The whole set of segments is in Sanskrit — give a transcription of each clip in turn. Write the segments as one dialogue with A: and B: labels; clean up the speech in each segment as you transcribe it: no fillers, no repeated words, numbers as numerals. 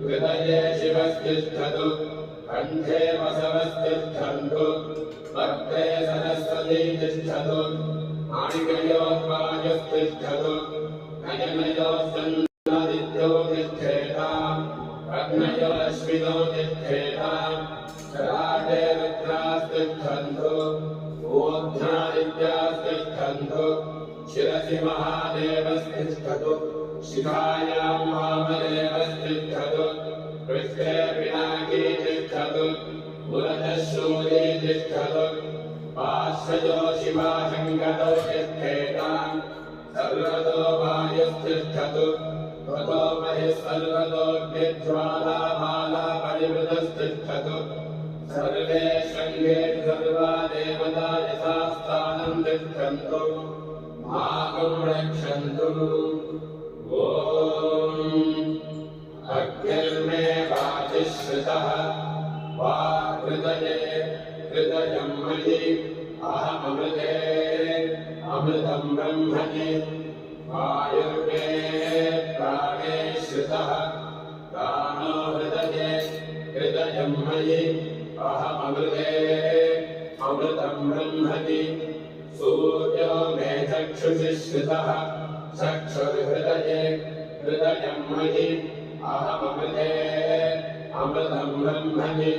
A: हृदये शिवस्तिष्ठतु कण्ठे वसवस्तिष्ठन्तु वर्ते सरस्वती तिष्ठतु माणिकयोर्वायुस्तिष्ठतु नयनयोस्सन्नादित्यो तिष्ठेताम् अग्नयोरश्विनो तिष्ठेताम् शराटे रुद्रास्तिष्ठन्तु ऊर्ध्वादित्यास्तिष्ठन्तु शिरसि महादेवस्तिष्ठतु शिखायां वामदेवस्तिष्ठतु पृष्ठे पिनाकी तिष्ठतु पुरतः शूली तिष्ठतु पार्श्वयो शिवाशङ्करो तिष्ठेताम् सर्वतो वायुस्तिष्ठतु त्वतो बहिः सर्वतोऽग्निज्वालामाला परिवृतस्तिष्ठतु सर्वे शृङ्गे सर्वा देवता यथास्थानं तिष्ठन्तु मां रक्षन्तु। ॐ अग्निर्मे वाजिश्रितः वाहृदये हृदयं मयि अहममृते अमृतं ब्रह्मणि वायुर्मे प्राणे श्रितः प्राणो हृदये हृदयं मयि अहममृते अमृतं ब्रह्मणि सूर्यो मे चक्षुषि श्रितः चक्षुर्हृदये हृदयं मयि अहममृते अमृतं ब्रह्मणि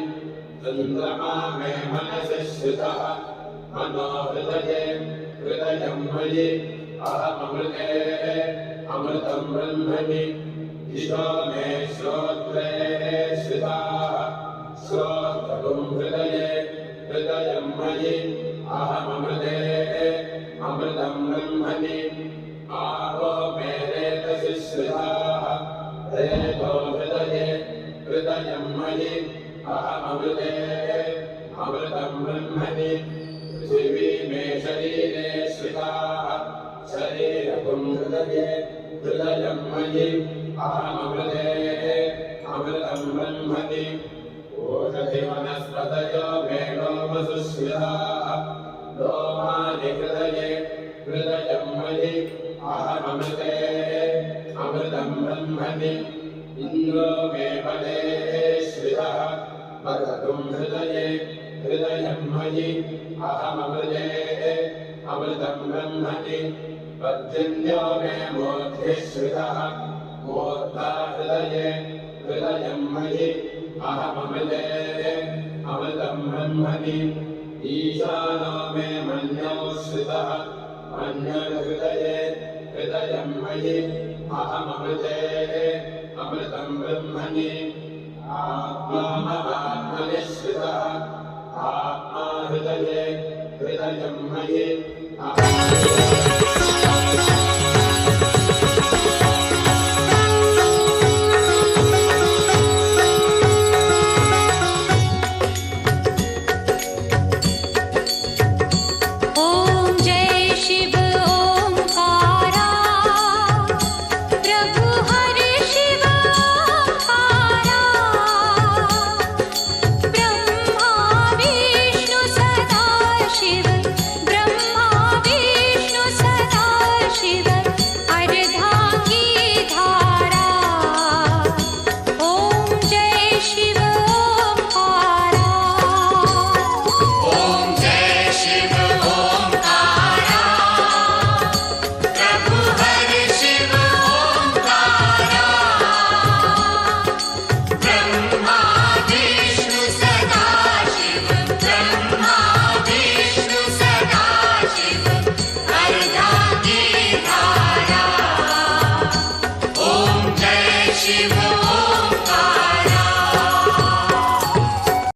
A: चन्द्रमा मे मनसि श्रितः मनो हृदये हृदयं मयि अहममृते अमृतं ब्रह्मणि ईशो मे श्रोत्रे श्रिताः श्रोत्रं हृदये हृदयं मयि अहममृते अमृतं ब्रह्मणि आपो मे रेतसि श्रिताः रेतो हृदये हृदयं मयि अहममृते अमृतं ब्रह्मणि पृथिवी मे शरीरे श्रिताः शरीरं हृदये हृदयं मयि अहममृते अमृतं ब्रह्मणि ओषधिवनस्पतयो मे लोमसु श्रिताः लोमानि हृदये हृदयं मयि अहममृते अमृतं ब्रह्मणि इन्द्रो मे बले श्रितः मरुतं हृदये हृदयं मयि अहममृते अमृतं ब्रह्मणि पर्जन्यो मे मूर्ध्नि श्रितः मूर्धा हृदये हृदयं मयि अहममृते अमृतं ब्रह्मणि ईशानो मे मन्यौ श्रितः मन्युर्हृदये हृदयं मयि अहममृते अमृतं ब्रह्मणि आत्मा महात्मनि